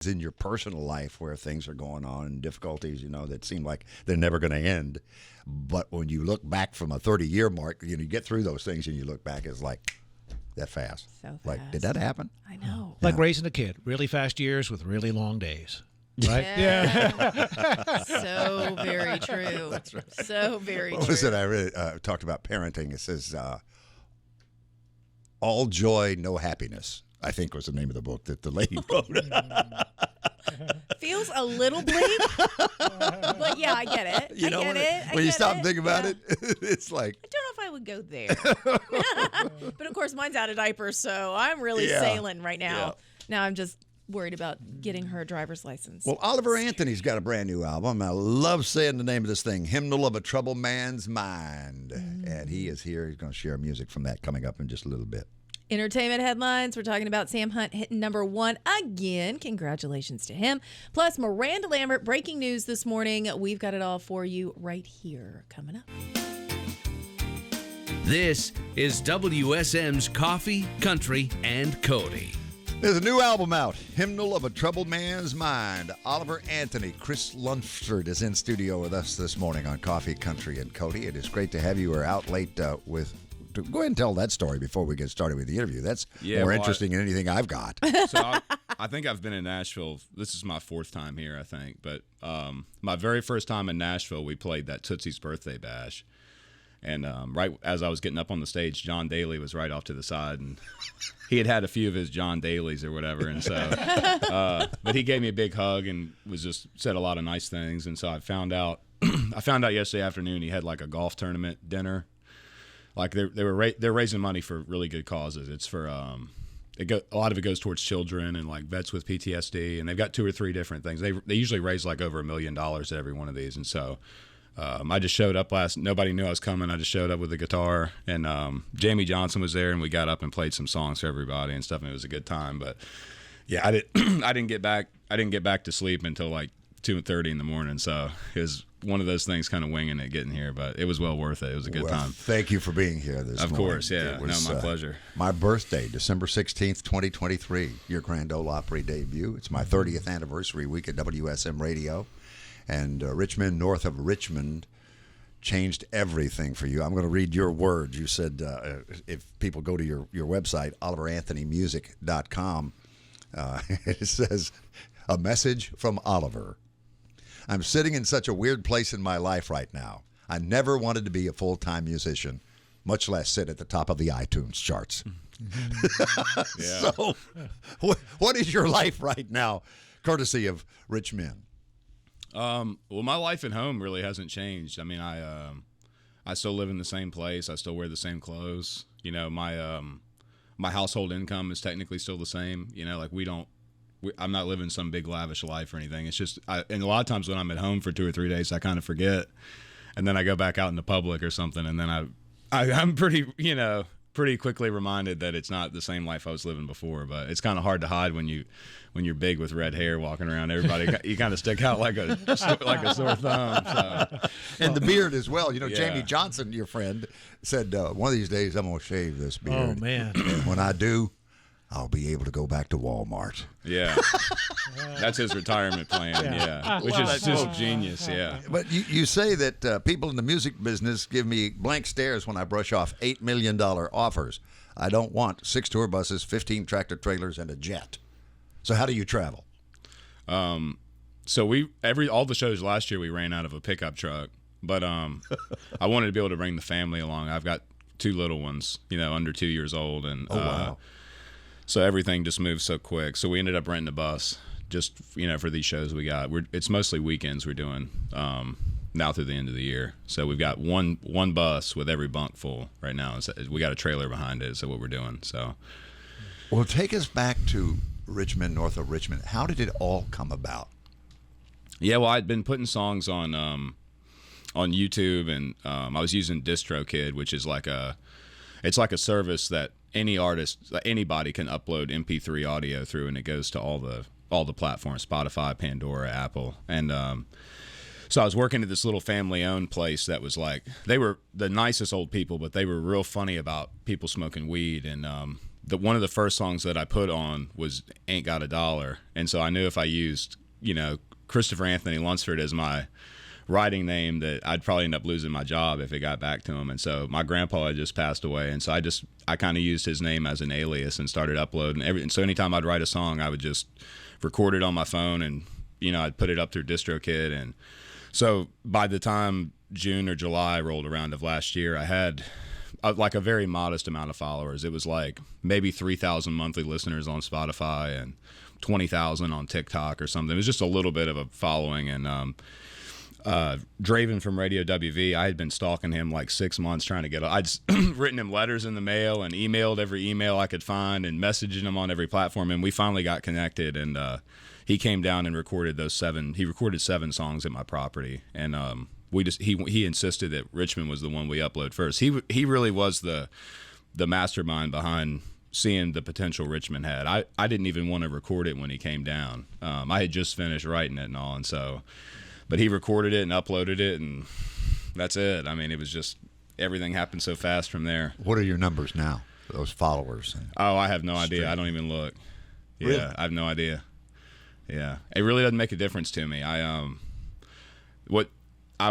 in your personal life where things are going on and difficulties, that seem like they're never going to end. But when you look back from a 30-year mark, you get through those things and you look back, it's like that fast. So fast. Like, did that happen? I know. Like raising a kid. Really fast years with really long days. Right? Yeah. So very true. That's right. So very What true. was it? I really talked about parenting. It says, all joy, no happiness, I think was the name of the book that the lady wrote. Feels a little bleak, but yeah, I get it. I get it. When you stop and think about it, it's like, I don't know if I would go there. But of course, mine's out of diapers, so I'm really sailing right now. Yeah. Now I'm just worried about getting her driver's license. Well, Oliver Anthony's got a brand new album. I love saying the name of this thing, Hymnal of a Troubled Man's Mind. And he is here. He's going to share music from that coming up in just a little bit. Entertainment headlines. We're talking about Sam Hunt hitting #1 again. Congratulations to him. Plus, Miranda Lambert, breaking news this morning. We've got it all for you right here coming up. This is WSM's Coffee, Country, and Cody. There's a new album out, Hymnal of a Troubled Man's Mind. Oliver Anthony, Chris Lunsford is in studio with us this morning on Coffee, Country, and Cody. It is great to have you. We're out late with... Go ahead and tell that story before we get started with the interview. That's more interesting than anything I've got. So I think I've been in Nashville. This is my 4th time here, I think. But my very first time in Nashville, we played that Tootsie's Birthday Bash. And right as I was getting up on the stage, John Daly was right off to the side. And he had a few of his John Dalys or whatever. And so, but he gave me a big hug and said a lot of nice things. And so I found out yesterday afternoon he had like a golf tournament dinner. Like they're raising money for really good causes. It's for a lot of it goes towards children and like vets with PTSD, and they've got 2 or 3 different things. They usually raise like over $1 million at every one of these, and so I just showed up nobody knew I was coming. I just showed up with a guitar, and Jamie Johnson was there, and we got up and played some songs for everybody and stuff, and it was a good time. But yeah, I didn't get back to sleep until like 2:30 in the morning, so it was one of those things kind of winging it getting here, but it was well worth it. It was a good time. Thank you for being here this morning. Of course, yeah. It was, my pleasure. My birthday, December 16th, 2023, your Grand Ole Opry debut. It's my 30th anniversary week at WSM Radio, and Richmond, north of Richmond, changed everything for you. I'm going to read your words. You said if people go to your website, oliveranthonymusic.com, it says, a message from Oliver. I'm sitting in such a weird place in my life right now. I never wanted to be a full-time musician, much less sit at the top of the iTunes charts. Yeah. So, what is your life right now, courtesy of Rich Men? Well, my life at home really hasn't changed. I mean, I still live in the same place. I still wear the same clothes. My household income is technically still the same. Like I'm not living some big lavish life or anything. It's just, and a lot of times when I'm at home for 2 or 3 days, I kind of forget, and then I go back out into public or something, and then I'm pretty quickly reminded that it's not the same life I was living before. But it's kind of hard to hide when you're big with red hair walking around. Everybody, you kind of stick out like a sore thumb. So. And the beard as well. Yeah. Jamie Johnson, your friend, said one of these days I'm gonna shave this beard. Oh man! And when I do, I'll be able to go back to Walmart. Yeah. That's his retirement plan, yeah. Which is just genius, yeah. But you say that people in the music business give me blank stares when I brush off $8 million offers. I don't want 6 tour buses, 15 tractor trailers, and a jet. So how do you travel? So all the shows last year we ran out of a pickup truck, but I wanted to be able to bring the family along. I've got 2 little ones, under 2 years old, and wow. So everything just moves so quick. So we ended up renting a bus just, for these shows we got. It's mostly weekends we're doing now through the end of the year. So we've got one bus with every bunk full right now. We got a trailer behind it, so what we're doing. So, well, take us back to Richmond, north of Richmond. How did it all come about? Yeah, well, I'd been putting songs on YouTube, and I was using DistroKid, which is it's like a service that anybody can upload MP3 audio through, and it goes to all the platforms, Spotify, Pandora, Apple. And so I was working at this little family-owned place that was like, they were the nicest old people, but they were real funny about people smoking weed. And one of the first songs that I put on was "Ain't Got a Dollar," and so I knew if I used Christopher Anthony Lunsford as my writing name, that I'd probably end up losing my job if it got back to him. And so my grandpa had just passed away, and so I kind of used his name as an alias and started uploading everything. So anytime I'd write a song, I would just record it on my phone, and I'd put it up through DistroKid. And so by the time June or July rolled around of last year, I had like a very modest amount of followers. It was like maybe 3,000 monthly listeners on Spotify and 20,000 on TikTok or something. It was just a little bit of a following. And Draven from Radio WV, I had been stalking him like 6 months trying to get. I'd written him letters in the mail and emailed every email I could find and messaging him on every platform. And we finally got connected. And he came down and recorded those 7. He recorded 7 songs at my property. And he insisted that Richmond was the one we upload first. He really was the mastermind behind seeing the potential Richmond had. I didn't even want to record it when he came down. I had just finished writing it and all, and so. But he recorded it and uploaded it, and that's it. I mean, it was just everything happened so fast from there. What are your numbers now, those followers? Oh, I have no idea. I don't even look. Yeah, Really? I have no idea. Yeah, it really doesn't make a difference to me. I don't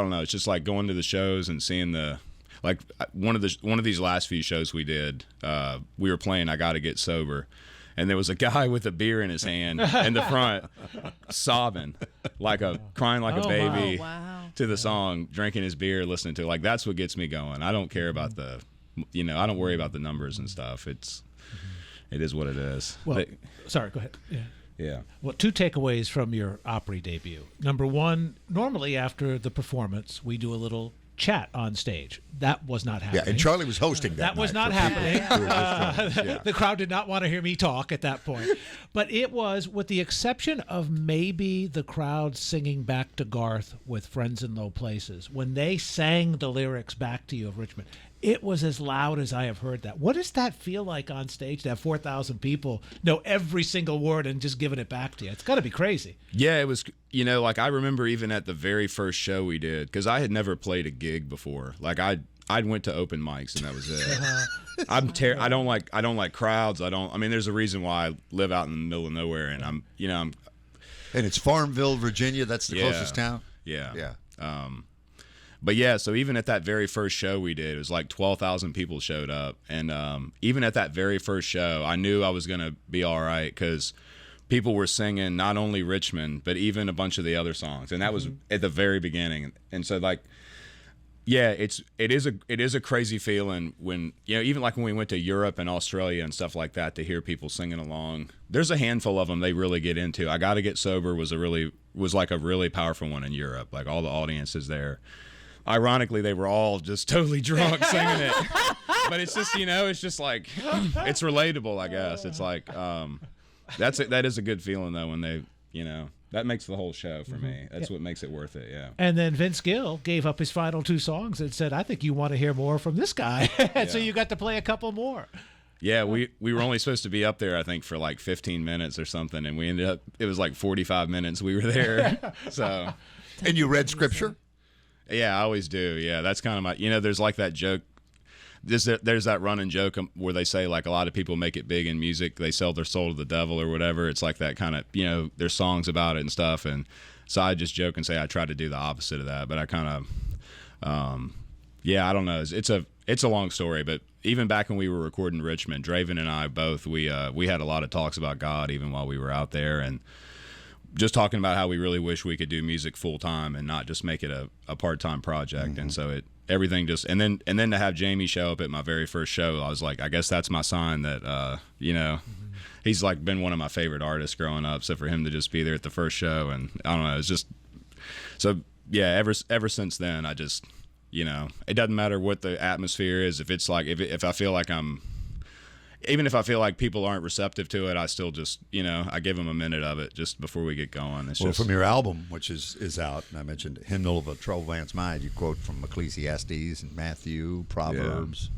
know. It's just like going to the shows and seeing one of these last few shows we did. We were playing "I Gotta Get Sober." And there was a guy with a beer in his hand in the front, sobbing, crying like a baby to the song, drinking his beer, listening to it. Like, that's what gets me going. I don't care about I don't worry about the numbers and stuff. It is what it is. Well, sorry, go ahead. Yeah. Well, 2 takeaways from your Opry debut. Number 1, normally after the performance, we do a little chat on stage. That was not happening. Yeah, and Charlie was hosting that. That was night not for people happening. who were just The crowd did not want to hear me talk at that point. But it was, with the exception of maybe the crowd singing back to Garth with Friends in Low Places, when they sang the lyrics back to you of Richmond, it was as loud as I have heard that. What does that feel like on stage to have 4,000 people know every single word and just giving it back to you? It's got to be crazy. Yeah, it was, I remember even at the very first show we did, because I had never played a gig before. Like, I went to open mics and that was it. I don't like crowds. There's a reason why I live out in the middle of nowhere, and I'm And it's Farmville, Virginia. That's the closest town. Yeah. Yeah. But yeah, so even at that very first show we did, it was like 12,000 people showed up. And even at that very first show, I knew I was going to be all right, because people were singing not only Richmond, but even a bunch of the other songs. And that was at the very beginning. And so, like, yeah, it is a crazy feeling when, even like when we went to Europe and Australia and stuff like that, to hear people singing along. There's a handful of them they really get into. I Gotta Get Sober was like a really powerful one in Europe. Like, all the audiences there. Ironically, they were all just totally drunk singing it. But it's just, it's just like, it's relatable, I guess. It's like, that is a good feeling, though, when they, that makes the whole show for me. That's what makes it worth it, yeah. And then Vince Gill gave up his final 2 songs and said, I think you want to hear more from this guy. And so you got to play a couple more. Yeah, we were only supposed to be up there, I think, for like 15 minutes or something, and we ended up, it was like 45 minutes we were there. So. And you read scripture? Yeah, I always do. Yeah, that's kind of my, there's like that joke. There's that running joke where they say, like, a lot of people make it big in music. They sell their soul to the devil or whatever. It's like that kind of, there's songs about it and stuff. And so I just joke and say I try to do the opposite of that. But I kind of, I don't know. It's a long story. But even back when we were recording Richmond, Draven and I both, we had a lot of talks about God even while we were out there. And just talking about how we really wish we could do music full time and not just make it a part-time project. And so everything just, and then to have Jamie show up at my very first show, I was like, I guess that's my sign that, he's like been one of my favorite artists growing up. So for him to just be there at the first show, and I don't know, it's just, so yeah, ever since then, I just, it doesn't matter what the atmosphere is. If it's like, if I feel like even if I feel like people aren't receptive to it, I still just, I give them a minute of it just before we get going. It's well, from your album, which is out, and I mentioned Hymnal of a Troubled Man's Mind, you quote from Ecclesiastes and Matthew, Proverbs.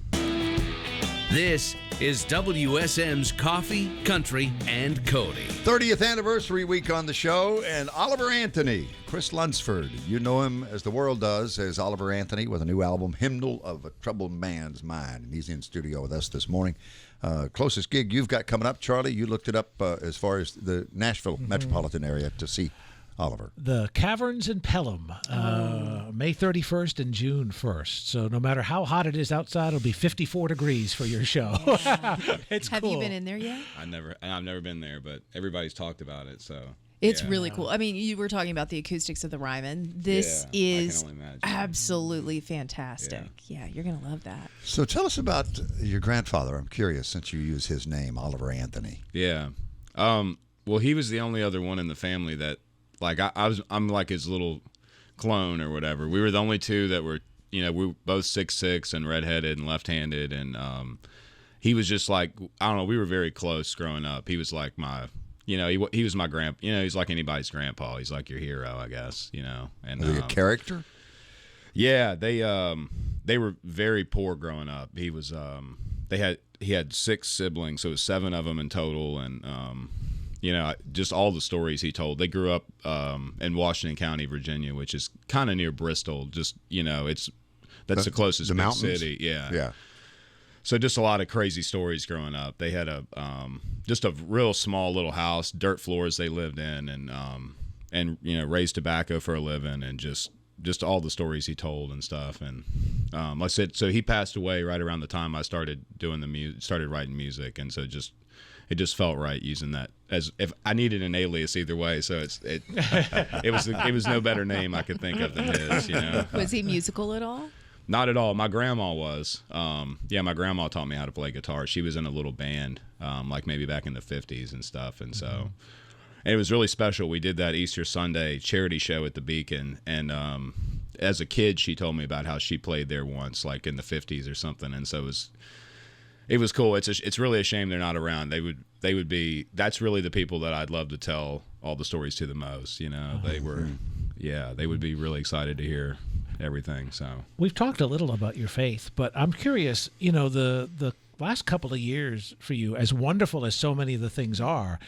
This is WSM's Coffee, Country, and Cody. 30th anniversary week on the show, and Oliver Anthony, Chris Lunsford. You know him as the world does as Oliver Anthony with a new album, Hymnal of a Troubled Man's Mind. And he's in studio with us this morning. Closest gig you've got coming up, Charlie, you looked it up as far as the Nashville metropolitan area to see Oliver. The Caverns in Pelham, May 31st and June 1st. So no matter how hot it is outside, it'll be 54 degrees for your show. It's Have cool. you been in there yet? I've never been there, but everybody's talked about it, so. It's yeah. really cool. I mean, you were talking about the acoustics of the Ryman. This Yeah, I can is only imagine. absolutely fantastic. Yeah, you're going to love that. So tell us about your grandfather. I'm curious, since you use his name, Oliver Anthony. Yeah. Well, he was the only other one in the family that, like, I'm like his little clone or whatever. We were the only two that were, we were both 6'6" and redheaded and left-handed, and he was just like, I don't know, we were very close growing up. He was like my, he was my grandpa. He's like anybody's grandpa. He's like your hero, I guess. And Was he a character? yeah, they were very poor growing up. He was he had 6 siblings, so it was 7 of them in total, and just all the stories he told. They grew up in Washington County, Virginia, which is kind of near Bristol. Just that's the closest the big mountains? city. Yeah. Yeah. So just a lot of crazy stories growing up. They had just a real small little house, dirt floors they lived in, and raised tobacco for a living, and just all the stories he told and stuff. And like I said, so he passed away right around the time I started doing started writing music, and so it just felt right using that as if I needed an alias either way. So it was no better name I could think of than his. Was he musical at all? Not at all. My grandma was. My grandma taught me how to play guitar. She was in a little band, like maybe back in the 50s and stuff. And so it was really special. We did that Easter Sunday charity show at the Beacon. And as a kid, she told me about how she played there once, like in the 50s or something. And so it was cool. It's really a shame they're not around. They would be. That's really the people that I'd love to tell all the stories to the most. They were. Yeah, they would be really excited to hear everything. So We've talked a little about your faith, but I'm curious, the last couple of years for you, as wonderful as so many of the things are,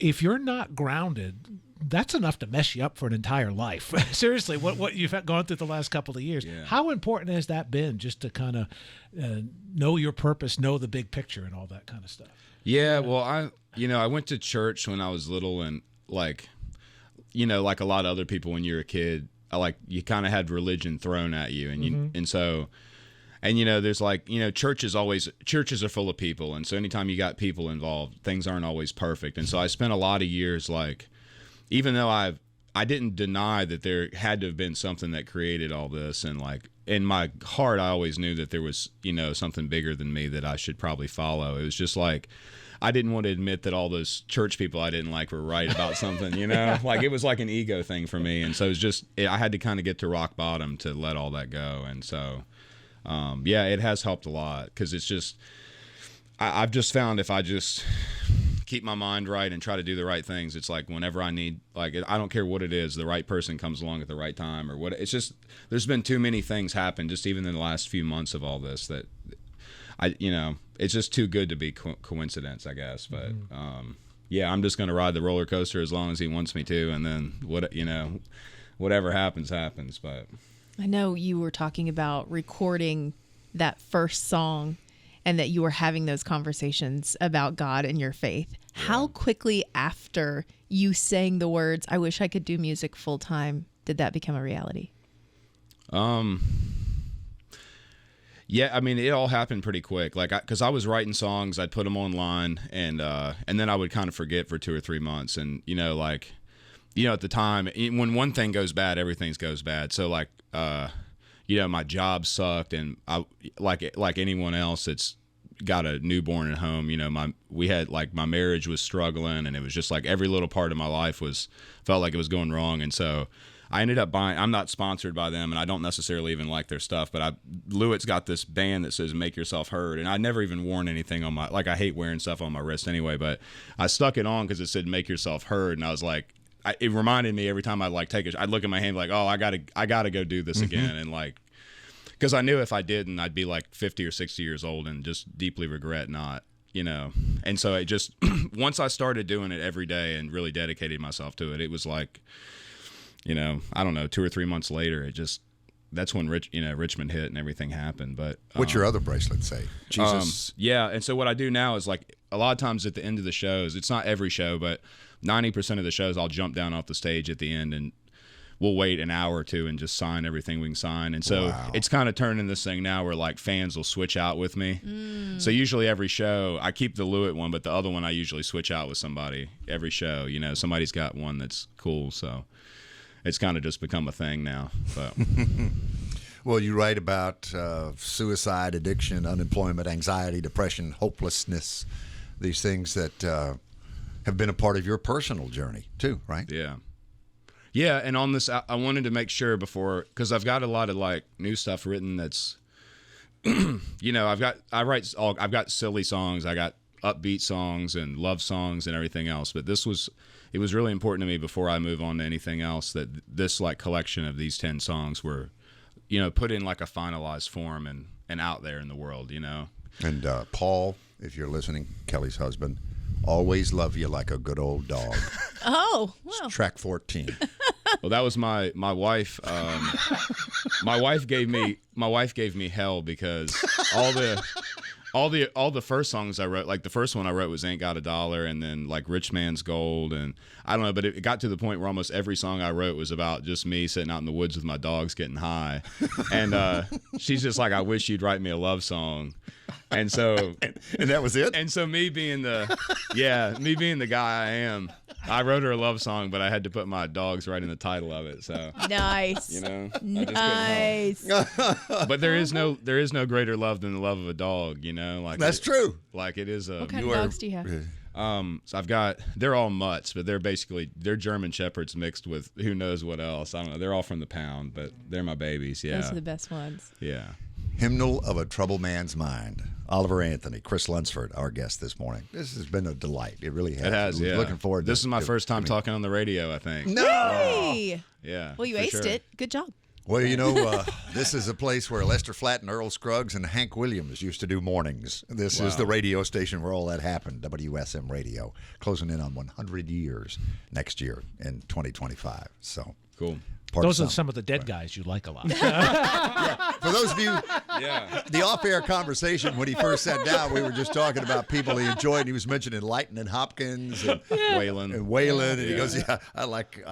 if you're not grounded, that's enough to mess you up for an entire life. Seriously, what you've gone through the last couple of years. Yeah. How important has that been, just to kind of know your purpose, know the big picture and all that kind of stuff? yeah, well, I went to church when I was little, and like a lot of other people when you're a kid, you kind of had religion thrown at you, and there's churches are full of people, and so anytime you got people involved, things aren't always perfect. And so I spent a lot of years, even though I didn't deny that there had to have been something that created all this, and in my heart I always knew that there was something bigger than me that I should probably follow. It was just I didn't want to admit that all those church people I didn't like were right about something, It was like an ego thing for me. And so it was just, I had to kind of get to rock bottom to let all that go. And so, it has helped a lot, because it's just, I've just found if I just keep my mind right and try to do the right things, it's like whenever I need, I don't care what it is, the right person comes along at the right time or what. It's just, there's been too many things happen just even in the last few months of all this that it's just too good to be coincidence, I guess. But I'm just going to ride the roller coaster as long as he wants me to, and then whatever happens. But I know you were talking about recording that first song and that you were having those conversations about God and your faith. Yeah. How quickly after you sang the words, "I wish I could do music full time," did that become a reality? Yeah, I mean, it all happened pretty quick. Because I was writing songs, I'd put them online, and then I would kind of forget for 2 or 3 months. And at the time, when one thing goes bad, everything goes bad. So my job sucked, and I like anyone else that's got a newborn at home. We had my marriage was struggling, and it was just every little part of my life felt like it was going wrong, and so I ended up buying. I'm not sponsored by them, and I don't necessarily even like their stuff. But Lewitt's got this band that says "Make Yourself Heard," and I never even worn anything on my. I hate wearing stuff on my wrist anyway. But I stuck it on because it said "Make Yourself Heard," and I was like, it reminded me every time I'd take it. I'd look at my hand oh, I gotta go do this again, and because I knew if I didn't, I'd be like 50 or 60 years old and just deeply regret not, And so it just, once I started doing it every day and really dedicated myself to it, it was like, I don't know, 2 or 3 months later, that's when Richmond hit and everything happened. But What's your other bracelet say? Jesus. Yeah, and so what I do now is like a lot of times at the end of the shows, it's not every show, but 90% of the shows I'll jump down off the stage at the end and we'll wait an hour or two and just sign everything we can sign. And so it's kind of turning this thing now where like fans will switch out with me. So usually every show, I keep the Lewitt one, but the other one I usually switch out with somebody every show. Somebody's got one that's cool, so it's kind of just become a thing now. But Well, you write about suicide, addiction, unemployment, anxiety, depression, hopelessness, these things that have been a part of your personal journey too, right? Yeah. Yeah, and on this, I wanted to make sure before, because I've got a lot of like new stuff written that's, I've got silly songs, I got upbeat songs and love songs and everything else, but it was really important to me before I move on to anything else that this like collection of these 10 songs were, put in like a finalized form and out there in the world, And Paul, if you're listening, Kelly's husband, always love you like a good old dog. Oh, well. Track 14. Well, that was my wife. My wife gave me hell because all the first songs I wrote, like the first one I wrote was Ain't Got a Dollar, and then like Rich Man's Gold, and I don't know, but it got to the point where almost every song I wrote was about just me sitting out in the woods with my dogs getting high. And she's just like, I wish you'd write me a love song. And so and that was it? And so me being the guy I am, I wrote her a love song, but I had to put my dogs right in the title of it. So nice. I just Nice. but there is no greater love than the love of a dog, like That's true. Like it is a What kind of dogs do you have? So they're all mutts, but they're German Shepherds mixed with who knows what else. I don't know. They're all from the pound, but they're my babies. Yeah. Those are the best ones. Yeah. Hymnal of a Troubled Man's Mind. Oliver Anthony, Chris Lunsford, our guest this morning. This has been a delight. It really has. It has, yeah. Looking forward to this is my first time talking on the radio, I think. No! Hey. Yeah. Well, you for aced sure. it. Good job. Well, this is a place where Lester Flatt and Earl Scruggs and Hank Williams used to do mornings. This is the radio station where all that happened, WSM Radio, closing in on 100 years next year in 2025. So Cool. Those are some of the dead guys you like a lot. For those of you, the off-air conversation when he first sat down, we were just talking about people he enjoyed. He was mentioning Lighton and Hopkins and Waylon. And he goes, I like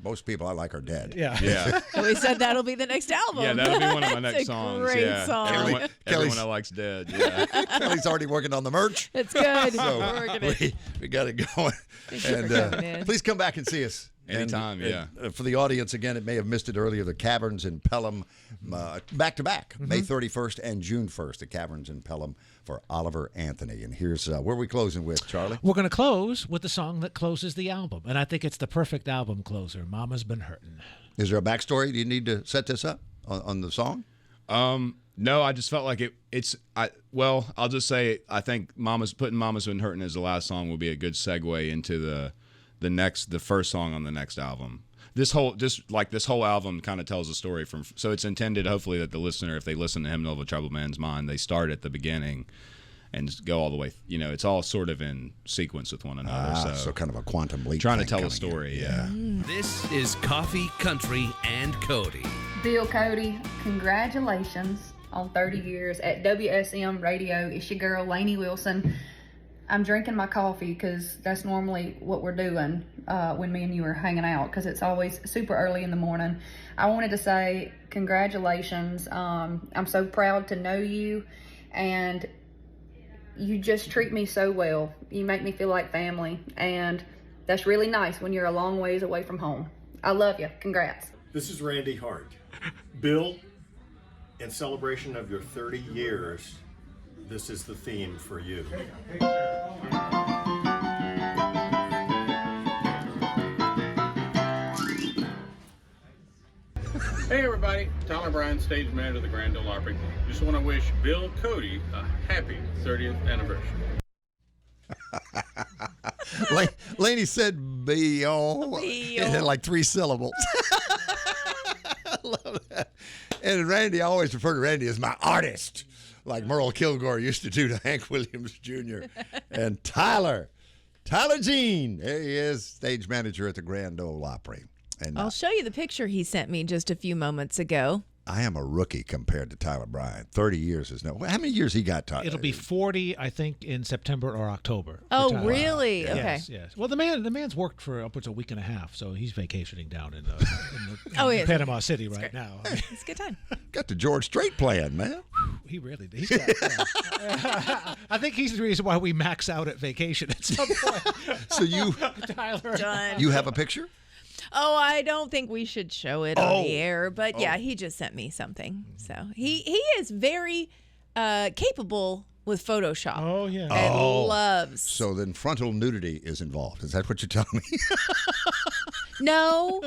most people I like are dead. Yeah. So we said that'll be the next album. Yeah, that'll be one of my next That's a songs. Great yeah. song. Everyone I like's dead. Yeah. Kelly's already working on the merch. It's good. So We're working it. we got it going. Thank you for coming in. Please come back and see us. Anytime, And for the audience, again, it may have missed it earlier, the Caverns in Pelham, back-to-back, May 31st and June 1st, the Caverns in Pelham for Oliver Anthony. And here's where are we closing with, Charlie? We're going to close with the song that closes the album, and I think it's the perfect album closer, Mama's Been Hurtin'. Is there a backstory? Do you need to set this up on the song? No, I just felt like I'll just say I think Mama's Been Hurtin' as the last song will be a good segue into the first song on the next album. This whole album kind of tells a story so it's intended hopefully that the listener, if they listen to Hymnal of a Troubled Man's Mind, they start at the beginning and go all the way. It's all sort of in sequence with one another. So kind of a quantum leap. Trying to thing tell a coming story. in. Yeah. This is Coffee, Country, and Cody. Bill Cody, congratulations on 30 years at WSM Radio. It's your girl, Lainey Wilson. I'm drinking my coffee because that's normally what we're doing when me and you are hanging out, because it's always super early in the morning. I wanted to say congratulations. I'm so proud to know you, and you just treat me so well. You make me feel like family, and that's really nice when you're a long ways away from home. I love you. Congrats. This is Randy Hart. Bill, in celebration of your 30 years, this is the theme for you. Hey everybody, Tyler Bryan, stage manager of the Grand Ole Opry. Just want to wish Bill Cody a happy 30th anniversary. Lainey said B-O. B-O. It had like 3 syllables. love that. And Randy, I always refer to Randy as my artist, like Merle Kilgore used to do to Hank Williams Jr. And Tyler Jean, there he is, stage manager at the Grand Ole Opry. And I'll show you the picture he sent me just a few moments ago. I am a rookie compared to Tyler Bryan. 30 years is no. How many years he got, Tyler? It'll be 40, I think, in September or October. Oh, really? Wow. Okay. Yes. Well, the man's worked for upwards of a week and a half, so he's vacationing down in Panama City right now. I mean, It's a good time. Got the George Strait playing, man. he really did. I think he's the reason why we max out at vacation at some point. So you, Tyler. Done. you have a picture? Oh, I don't think we should show it on the air, but yeah, he just sent me something. So he is very capable with Photoshop. Oh, yeah. And loves. So then frontal nudity is involved. Is that what you're telling me? No.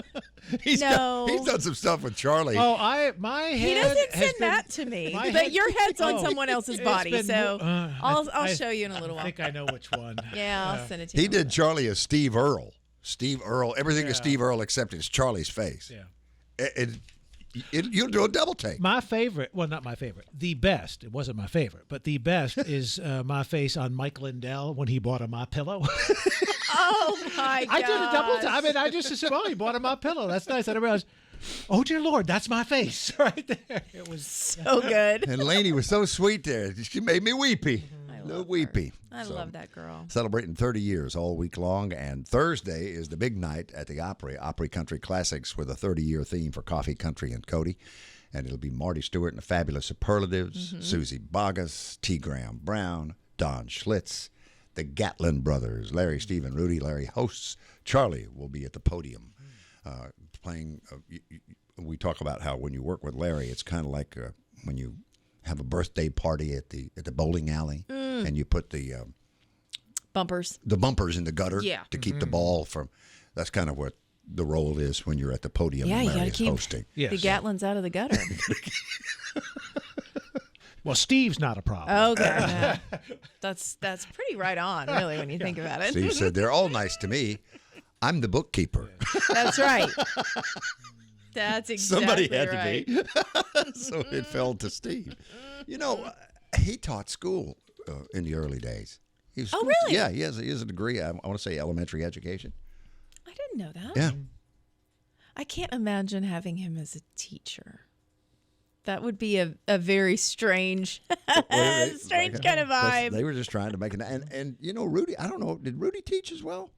He's done some stuff with Charlie. Oh, my head. He doesn't has send been- that to me. my But head- your head's on Oh. someone else's It's body, been so mo- I'll show you in a little I while. think I know which one. Yeah, I'll send it to you. He did Charlie as Steve Earle. Steve Earle. Everything is Yeah. Steve Earle except it's Charlie's face. Yeah. You'll do a double take. My favorite, well, not my favorite, the best, it wasn't my favorite, but the best is my face on Mike Lindell when he bought a My Pillow. Oh, my God. I did a double take. I mean, I just said, oh, he bought a My Pillow. That's nice. And I realized, oh, dear Lord, that's my face right there. It was So good. And Lainey was so sweet there. She made me weepy. No weepy. I So, love that girl. Celebrating 30 years all week long, and Thursday is the big night at the Opry Country Classics with a 30-year theme for Coffee, Country, and Cody. And it'll be Marty Stewart and the Fabulous Superlatives, Susie Boggess, T. Graham Brown, Don Schlitz, the Gatlin Brothers, Larry, Steve, and Rudy. Larry hosts. Charlie will be at the podium playing. We talk about how when you work with Larry, it's kind of like when you have a birthday party at the bowling alley, and you put the Bumpers. bumpers in the gutter Yeah. to keep the ball from. That's kind of what the role is when you're at the podium. Yeah, and you got to Larry's keep hosting. Yes. the Gatlins out of the gutter. well, Steve's not a problem. Okay. Yeah. That's pretty right on, really, when you think about it. Steve said they're all nice to me. I'm the bookkeeper. That's right. That's exactly Somebody had right. to be. So it fell to Steve. You know, he taught school in the early days. He was Oh, really? Yeah, he has a degree. I want to say elementary education. I didn't know that. Yeah. I can't imagine having him as a teacher. That would be a very strange, strange kind of vibe. They were just trying to make it. And you know, Rudy, I don't know, did Rudy teach as well?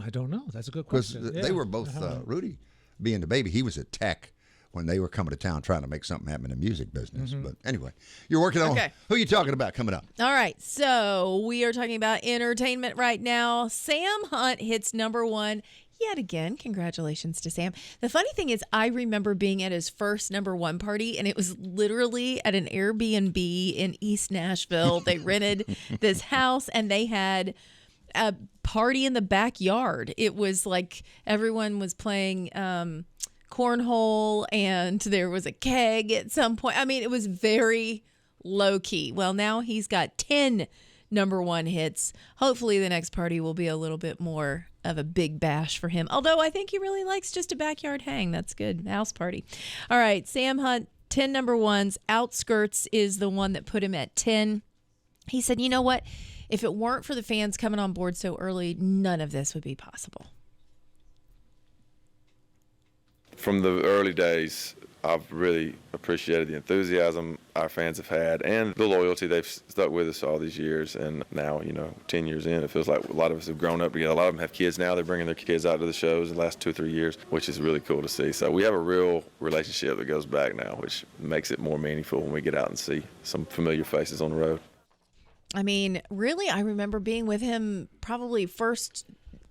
I don't know. That's a good Because question. they were both, Rudy being the baby, he was at Tech when they were coming to town trying to make something happen in the music business. But anyway, you're working on, Okay. who are you talking about coming up? All right, so we are talking about entertainment right now. Sam Hunt hits #1 yet again. Congratulations to Sam. The funny thing is, I remember being at his first #1 party, and it was literally at an Airbnb in East Nashville. They rented this house, and they had a party in the backyard. It was like everyone was playing cornhole, and there was a keg at some point. I mean, it was very low key. Well, now he's got 10 #1 hits. Hopefully the next party will be a little bit more of a big bash for him. Although I think he really likes just a backyard hang. That's good. House party. All right, Sam Hunt, 10 #1s. Outskirts is the one that put him at 10. He said, you know what? If it weren't for the fans coming on board so early, none of this would be possible. From the early days, I've really appreciated the enthusiasm our fans have had and the loyalty they've stuck with us all these years. And now, 10 years in, it feels like a lot of us have grown up together. A lot of them have kids now. They're bringing their kids out to the shows the last 2 or 3 years, which is really cool to see. So we have a real relationship that goes back now, which makes it more meaningful when we get out and see some familiar faces on the road. I mean, really, I remember being with him. Probably first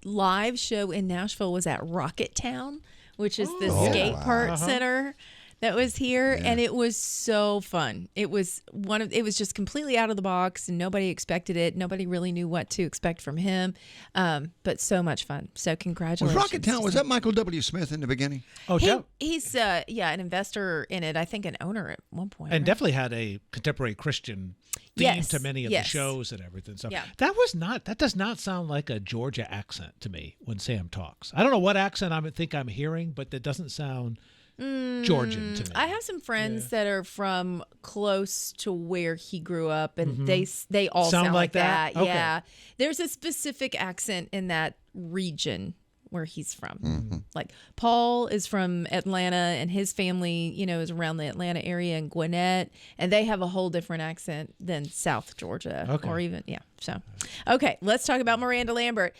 live show in Nashville was at Rocket Town, which is the skate park center that was here, and it was so fun. It was just completely out of the box, and nobody expected it. Nobody really knew what to expect from him, but so much fun. So congratulations. Was Rocket Town, was that Michael W. Smith in the beginning? Oh, he's an investor in it. I think an owner at one point. and right? definitely had a contemporary Christian theme to many of the shows and everything. So that does not sound like a Georgia accent to me when Sam talks. I don't know what accent I think I'm hearing, but that doesn't sound Georgian to me. I have some friends that are from close to where he grew up, and they all sound like that. Okay. Yeah, there's a specific accent in that region where he's from. Like Paul is from Atlanta, and his family, is around the Atlanta area and Gwinnett, and they have a whole different accent than South Georgia, or even So, okay, let's talk about Miranda Lambert.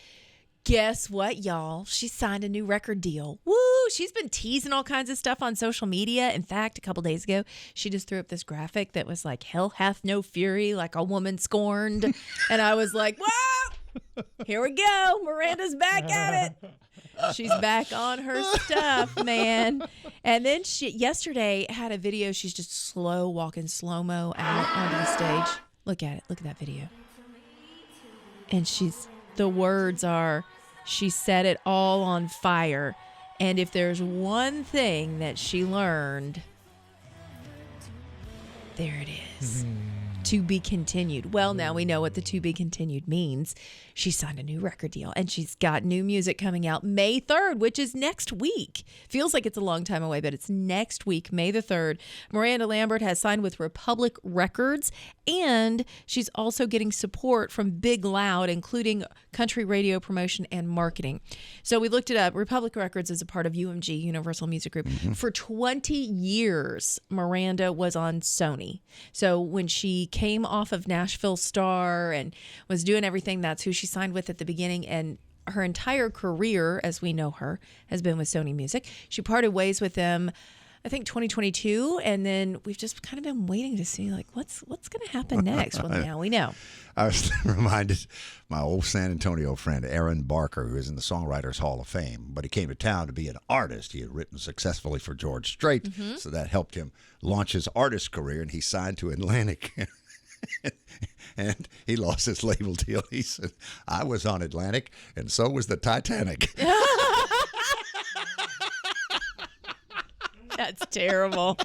Guess what, y'all? She signed a new record deal. Woo! She's been teasing all kinds of stuff on social media. In fact, a couple days ago, she just threw up this graphic that was like, "Hell hath no fury like a woman scorned." And I was like, whoa! Here we go. Miranda's back at it. She's back on her stuff, man. And then she yesterday had a video. She's just walking slow-mo out onto the stage. Look at it. Look at that video. And the words are, she set it all on fire. And if there's one thing that she learned, there it is. To be continued. Well, now we know what the to be continued means. She signed a new record deal, and she's got new music coming out May 3rd, which is next week. Feels like it's a long time away, but it's next week, May the 3rd. Miranda Lambert has signed with Republic Records, and she's also getting support from Big Loud, including country radio promotion and marketing. So we looked it up. Republic Records is a part of UMG, Universal Music Group. For 20 years, Miranda was on Sony. So when she came off of Nashville Star and was doing everything, that's who she signed with at the beginning, and her entire career, as we know her, has been with Sony Music. She parted ways with them, I think 2022, and then we've just kind of been waiting to see like what's going to happen next. Well, now we know. I was reminded my old San Antonio friend Aaron Barker, who is in the Songwriters Hall of Fame, but he came to town to be an artist. He had written successfully for George Strait, so that helped him launch his artist career, and he signed to Atlantic. And he lost his label deal. He said, "I was on Atlantic, and so was the Titanic." That's terrible.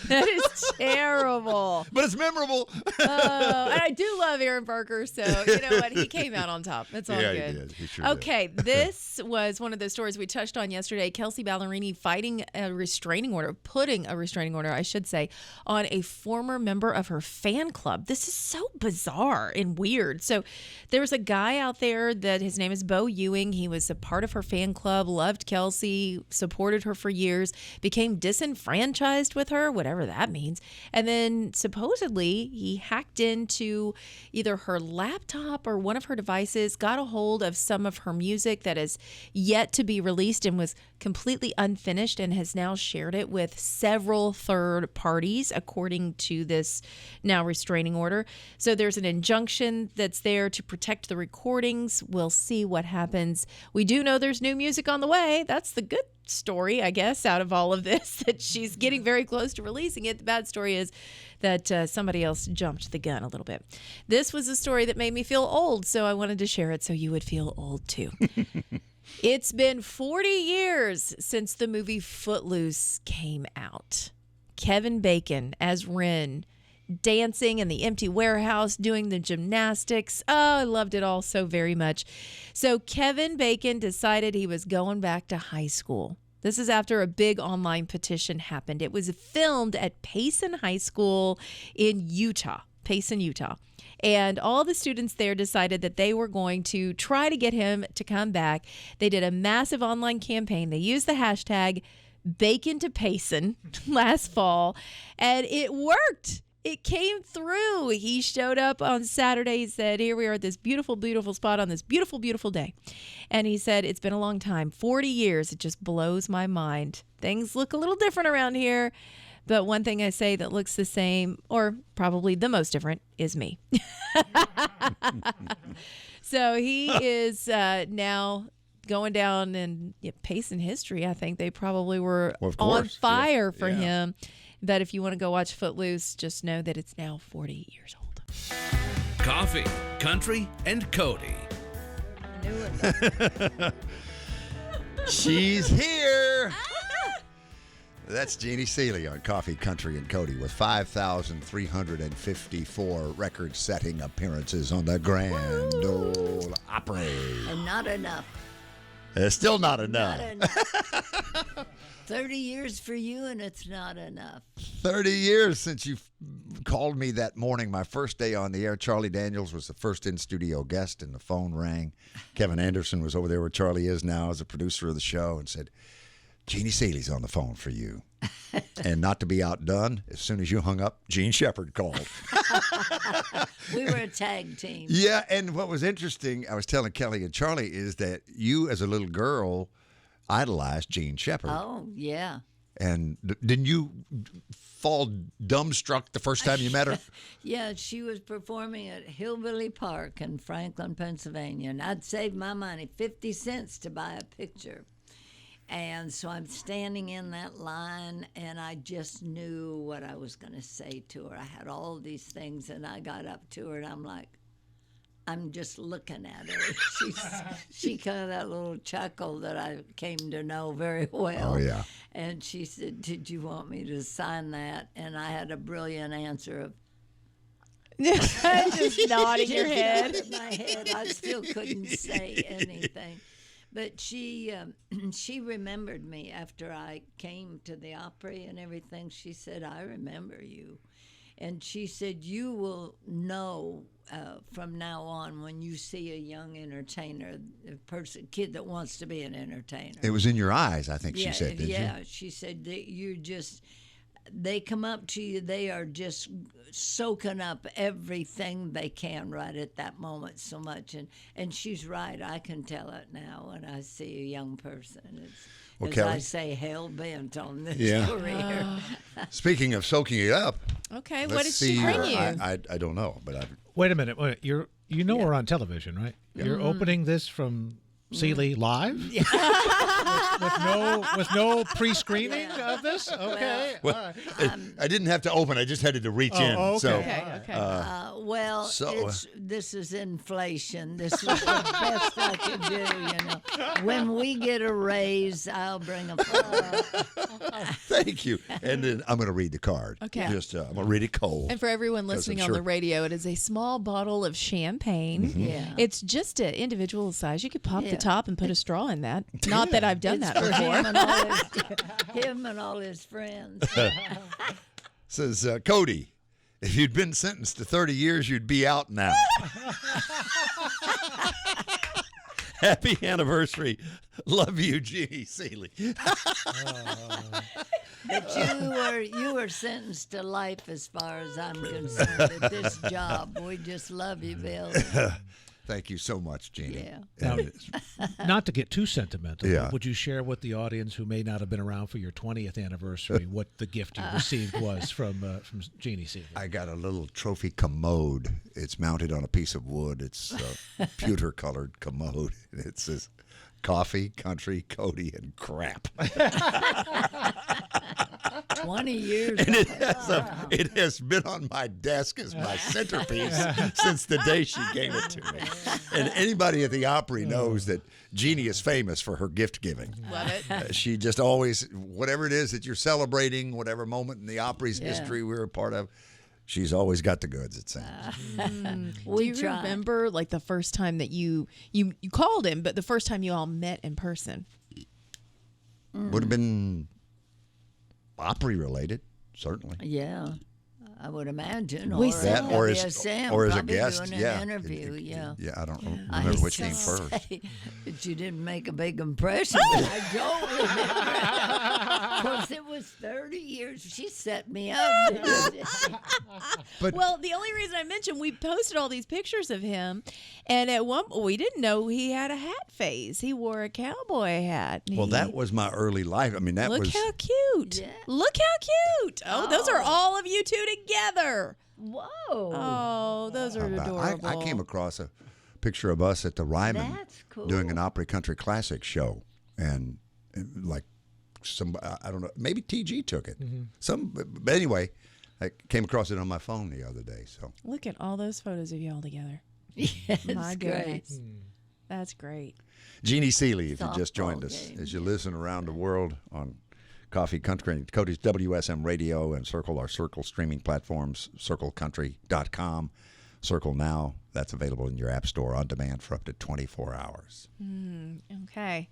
That is terrible. But it's memorable. And I do love Aaron Barker, so you know what? He came out on top. That's all good. He did. He sure okay, this was one of those stories we touched on yesterday. Kelsey Ballerini putting a restraining order, I should say, on a former member of her fan club. This is so bizarre and weird. So there was a guy out there that his name is Bo Ewing. He was a part of her fan club, loved Kelsey, supported her for years, became disenfranchised with her, whatever that means. And then supposedly he hacked into either her laptop or one of her devices, got a hold of some of her music that is yet to be released and was completely unfinished, and has now shared it with several third parties, according to this now restraining order. So there's an injunction that's there to protect the recordings. We'll see what happens. We do know there's new music on the way. That's the good story, I guess, out of all of this, that she's getting very close to releasing it. The bad story is that somebody else jumped the gun a little bit. This was a story that made me feel old, so I wanted to share it so you would feel old too. It's been 40 years since the movie Footloose came out. Kevin Bacon as Ren, dancing in the empty warehouse, doing the gymnastics. Oh, I loved it all so very much. So Kevin Bacon decided he was going back to high school. This is after a big online petition happened. It was filmed at Payson High School in Utah. Payson, Utah. And all the students there decided that they were going to try to get him to come back. They did a massive online campaign. They used the hashtag Bacon to Payson last fall, and it worked. It came through. He showed up on Saturday. He said, here we are at this beautiful, beautiful spot on this beautiful, beautiful day. And he said, it's been a long time, 40 years. It just blows my mind. Things look a little different around here. But one thing I say that looks the same, or probably the most different, is me. So he is now going down in Payson history. I think they probably were on fire for him. But if you want to go watch Footloose, just know that it's now 40 years old. Coffee, country, and Cody. I knew it. She's here. That's Jeannie Seely on Coffee, Country, and Cody with 5,354 record-setting appearances on the Grand Ole Opry. And not enough. Still not enough. Not enough. 30 years for you, and it's not enough. 30 years since you called me that morning, my first day on the air. Charlie Daniels was the first in-studio guest, and the phone rang. Kevin Anderson was over there where Charlie is now as a producer of the show and said, Jeannie Seely's on the phone for you. And not to be outdone, as soon as you hung up, Gene Shepard called. We were a tag team. Yeah, and what was interesting, I was telling Kelly and Charlie, is that you as a little girl idolized Gene Shepard. Oh, yeah. And didn't you fall dumbstruck the first time you met her? Yeah, she was performing at Hillbilly Park in Franklin, Pennsylvania, and I'd saved my money, 50 cents, to buy a picture. And so I'm standing in that line, and I just knew what I was going to say to her. I had all these things, and I got up to her, and I'm like, I'm just looking at her. She kind of that little chuckle that I came to know very well. Oh, yeah. And she said, did you want me to sign that? And I had a brilliant answer of, just nodding your head. Out of my head. I still couldn't say anything. But she remembered me after I came to the Opry and everything. She said, I remember you. And she said, you will know from now on when you see a young entertainer, kid that wants to be an entertainer. It was in your eyes, I think she said, didn't you? Yeah, she said that they come up to you, they are just soaking up everything they can right at that moment so much. And she's right, I can tell it now when I see a young person. As Kelly? I say, hell-bent on this career. Speaking of soaking it up. Okay, let's what did see she bring you? I don't know, but Wait a minute. You we're on television, right? You're opening this from Seely live? with no pre-screening of this? Okay. Well, all right. I didn't have to open. I just had to reach in. okay. So, Okay. This is inflation. This was the best I could do, When we get a raise, I'll bring a thank you. And then I'm going to read the card. Okay. I'm going to read it cold. And for everyone 'cause listening I'm on sure- the radio, it is a small bottle of champagne. Yeah. It's just an individual size. You could pop Yeah. the top and put a straw in that. Not that I've done It's that for before. him and all his friends. Says, Cody, if you'd been sentenced to 30 years, you'd be out now. Happy anniversary. Love you, Jeannie Seely. But you were sentenced to life as far as I'm concerned at this job. We just love you, Bill. Thank you so much, Jeannie. Yeah. Now, not to get too sentimental, Yeah. but would you share with the audience who may not have been around for your 20th anpewrsary what the gift you received was from Jeannie Seely? I got a little trophy commode. It's mounted on a piece of wood. It's a pewter-colored commode. And it says, coffee, country, Cody, and crap. 20 years. And it has been on my desk as my centerpiece since the day she gave it to me. And anybody at the Opry knows that Jeannie is famous for her gift giving. Love it. She just always, whatever it is that you're celebrating, whatever moment in the Opry's history we're a part of, she's always got the goods, it seems. Do you remember like the first time that you called him, but the first time you all met in person? Would have been Opry related, certainly. Yeah, I would imagine. We or said That or as WSM, a probably guest, doing yeah. an interview, yeah. Yeah, I don't remember which came first. But you didn't make a big impression. I don't remember. Of course, it was 30 years. She set me up. But Well, the only reason I mentioned we posted all these pictures of him, and at one we didn't know he had a hat phase. He wore a cowboy hat. well, that was my early life. I mean, that Look was how cute! Yeah. Look how cute! Oh, those are all of you two together. Whoa. Oh, those are adorable. I came across a picture of us at the Ryman That's cool. doing an Opry Country Classic show, and like I don't know, maybe TG took it. But anyway, I came across it on my phone the other day. So Look at all those photos of you all together. Yes, My great. goodness, that's great. Jeannie Seely, if you just Softball joined us, game, as you listen around the world on Coffee Country, Cody's WSM Radio and our Circle streaming platforms, circlecountry.com, Circle Now. That's available in your app store on demand for up to 24 hours. Okay,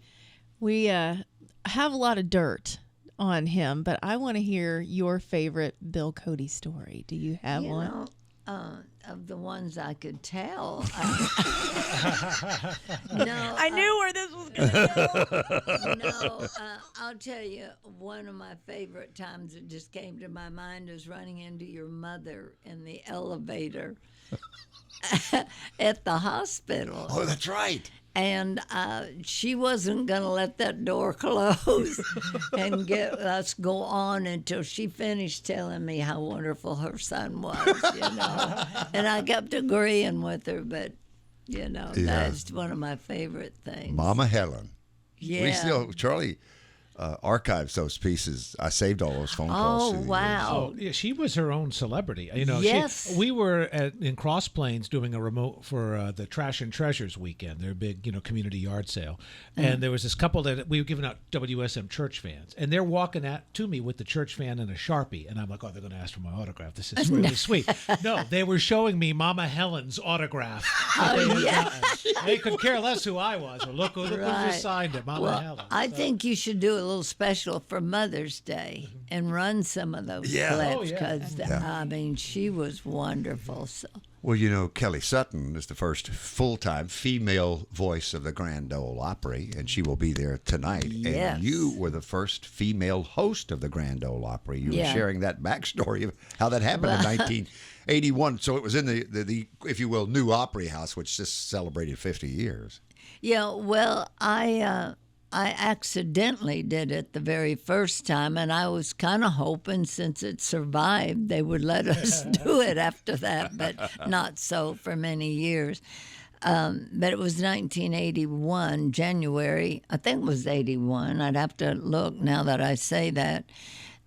we have a lot of dirt on him, but I want to hear your favorite Bill Cody story. Do you have one? Of the ones I could tell. I knew where this was going to go. I'll tell you, one of my favorite times that just came to my mind is running into your mother in the elevator at the hospital. Oh, that's right. And she wasn't going to let that door close and get us go on until she finished telling me how wonderful her son was, And I kept agreeing with her, but, that's one of my favorite things. Mama Helen. Yeah. We still, Charlie archives those pieces. I saved all those phone calls. Oh, wow. Oh, yeah, she was her own celebrity. Yes. We were in Cross Plains doing a remote for the Trash and Treasures weekend, their big, community yard sale. And there was this couple that we were giving out WSM church fans. And they're walking to me with the church fan and a Sharpie. And I'm like, oh, they're going to ask for my autograph. This is really sweet. No, they were showing me Mama Helen's autograph. They could care less who I was. Or look who just signed it, Mama Helen. I think you should do a little special for Mother's Day and run some of those clips because I mean she was wonderful. So. Well, Kelly Sutton is the first full-time female voice of the Grand Ole Opry, and she will be there tonight. Yes. And you were the first female host of the Grand Ole Opry. You were sharing that backstory of how that happened in 1981. So it was in the if you will, new Opry House, which just celebrated 50 years. Yeah, well, I accidentally did it the very first time, and I was kind of hoping since it survived they would let us do it after that, but not so for many years. But it was 1981, January, I think it was 81. I'd have to look now that I say that.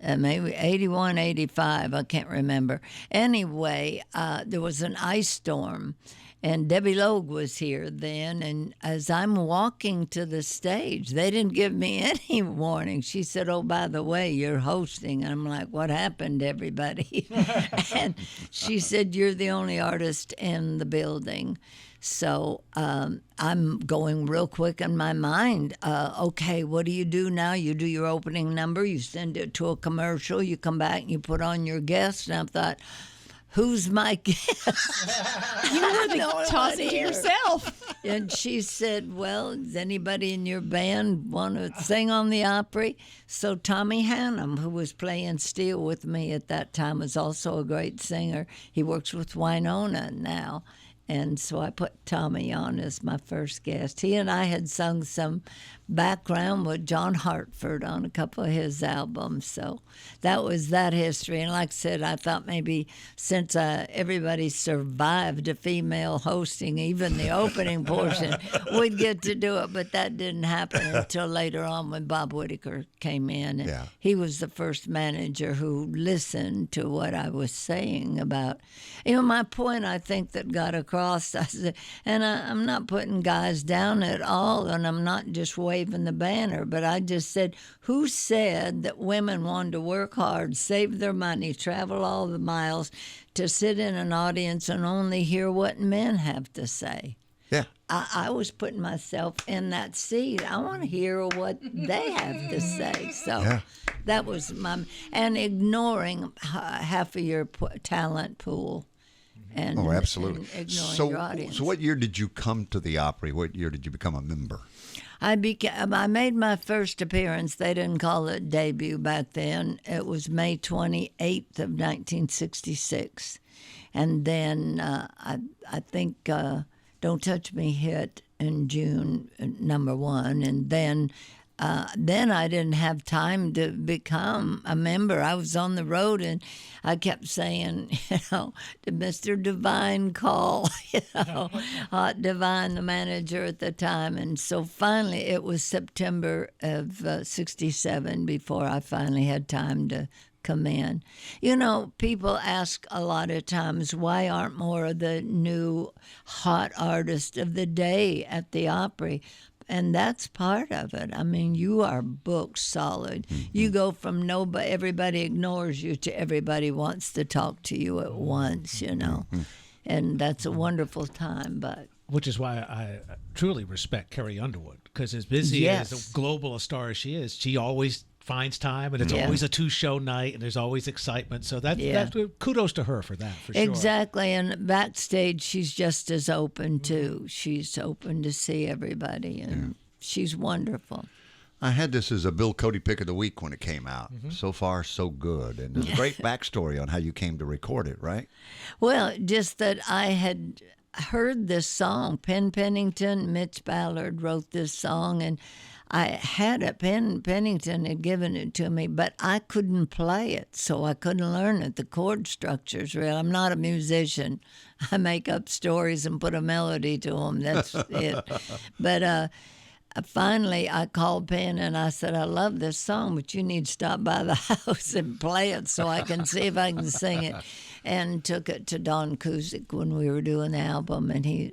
Maybe 81, 85, I can't remember. Anyway, there was an ice storm. And Debbie Logue was here then, and as I'm walking to the stage, they didn't give me any warning. She said, oh, by the way, you're hosting. And I'm like, what happened, everybody? And she said, you're the only artist in the building. So I'm going real quick in my mind. Okay, what do you do now? You do your opening number, you send it to a commercial, you come back and you put on your guest. And I thought, who's my guest? You were tossing to yourself. And she said, well, does anybody in your band want to sing on the Opry? So Tommy Hannum, who was playing steel with me at that time, was also a great singer. He works with Winona now. And so I put Tommy on as my first guest. He and I had sung some background with John Hartford on a couple of his albums. So that was that history. And like I said, I thought maybe since everybody survived a female hosting, even the opening portion, we'd get to do it. But that didn't happen until later on when Bob Whitaker came in. And he was the first manager who listened to what I was saying about, my point I think that got across. I said, and I'm not putting guys down at all, and I'm not just waving the banner, but I just said, who said that women wanted to work hard, save their money, travel all the miles to sit in an audience and only hear what men have to say? Yeah. I was putting myself in that seat. I want to hear what they have to say. So that was and ignoring half of your talent pool. And, absolutely. And ignoring your audience. So what year did you come to the Opry? What year did you become a member? I made my first appearance. They didn't call it debut back then. It was May 28th of 1966. And then I think Don't Touch Me hit in June, #1. And then I didn't have time to become a member. I was on the road, and I kept saying, did Mr. Divine call? Hot Divine, the manager at the time. And so finally, it was September of '67 before I finally had time to come in. People ask a lot of times, why aren't more of the new hot artists of the day at the Opry? And that's part of it. I mean, you are booked solid. Mm-hmm. You go from everybody ignores you to everybody wants to talk to you at once, Mm-hmm. And that's a wonderful time. Which is why I truly respect Carrie Underwood, because as busy as a global star as she is, she always finds time, and it's always a 2-show night, and there's always excitement. So that's kudos to her for that, for sure. Exactly, and backstage she's just as open too. She's open to see everybody, and she's wonderful. I had this as a Bill Cody pick of the week when it came out. So far, so good. And there's a great backstory on how you came to record it, right? Well, just that I had heard this song. Penn Pennington, Mitch Ballard wrote this song, and I had it. Penn Pennington had given it to me, but I couldn't play it, so I couldn't learn it. The chord structure's real. I'm not a musician. I make up stories and put a melody to them. That's it. But finally, I called Penn and I said, I love this song, but you need to stop by the house and play it so I can see if I can sing it. And took it to Don Kuzik when we were doing the album, and he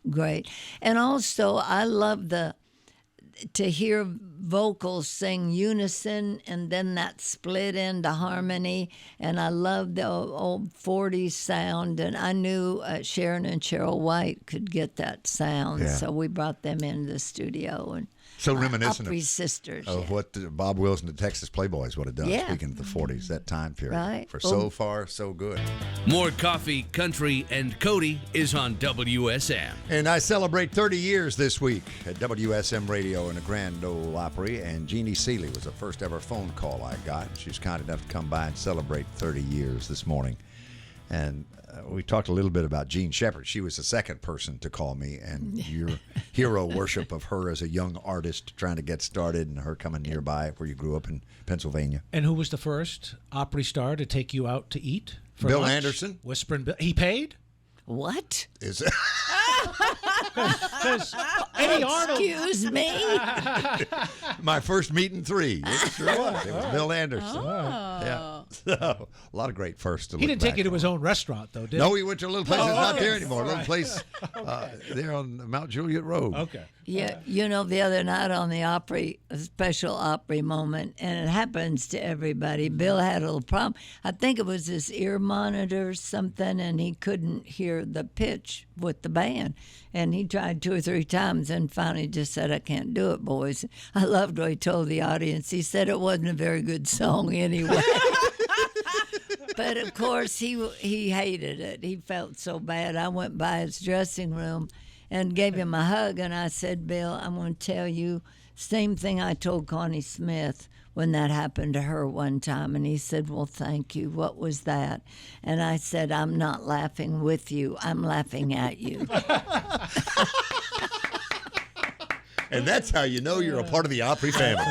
great. And also, I love to hear vocals sing unison and then that split into harmony. And I love the old 40s sound. And I knew Sharon and Cheryl White could get that sound. So we brought them into the studio. And so reminiscent Opry sisters, of what Bob Wills and the Texas Playboys would have done, speaking of the 40s, that time period. Right. For So Far, So Good. More Coffee, Country, and Cody is on WSM. And I celebrate 30 years this week at WSM Radio in the Grand Ole Opry. And Jeannie Seely was the first ever phone call I got. She was kind enough to come by and celebrate 30 years this morning. And we talked a little bit about Jean Shepherd. She was the second person to call me, and your hero worship of her as a young artist trying to get started, and her coming nearby where you grew up in Pennsylvania. And who was the first Opry star to take you out to eat for Bill lunch? Anderson. Whispering Bill. He paid? What? Is Because Eddie Arnold. Excuse me? my first meet and three. It sure was. It was Bill Anderson. Yeah. So, a lot of great firsts to He look didn't take back you to on. his own restaurant, though, did he? No, he went to a little place that's not there anymore. A little Right. place there on Mount Juliet Road. Okay. Yeah, you know, the other night on the Opry, a special Opry moment, and it happens to everybody. Bill had a little problem. I think it was his ear monitor or something, and he couldn't hear the pitch with the band. And he tried 2 or 3 times and finally just said, I can't do it, boys. I loved what he told the audience. He said it wasn't a very good song anyway. But, of course, he hated it. He felt so bad. I went by his dressing room and gave him a hug, and I said, Bill, I'm going to tell you, same thing I told Connie Smith when that happened to her one time. And he said, well, thank you. What was that? And I said, I'm not laughing with you. I'm laughing at you. And that's how you know you're a part of the Opry family.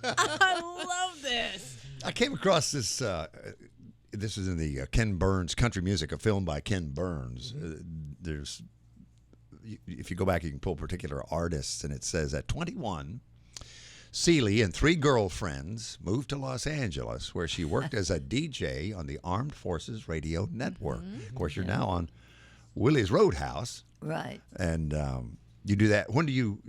I love this. I came across this. This is in the Ken Burns Country Music, a film by Ken Burns. There's, if you go back, you can pull particular artists, and it says at 21, Seely and 3 girlfriends moved to Los Angeles, where she worked as a DJ on the Armed Forces Radio Network. Of course, you're now on Willie's Roadhouse. Right. And you do that. When do you?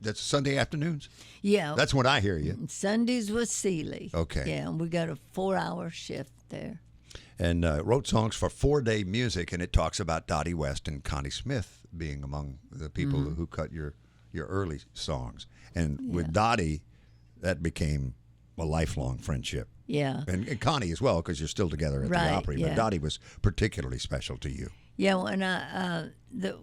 That's Sunday afternoons? Yeah. That's when I hear you. Sundays with Seely. Okay. Yeah, and we got a 4-hour shift there. And wrote songs for 4-Day Music, and it talks about Dottie West and Connie Smith being among the people who cut your early songs. And with Dottie, that became a lifelong friendship. Yeah. And Connie as well, because you're still together at the Opry. But Dottie was particularly special to you. Yeah, when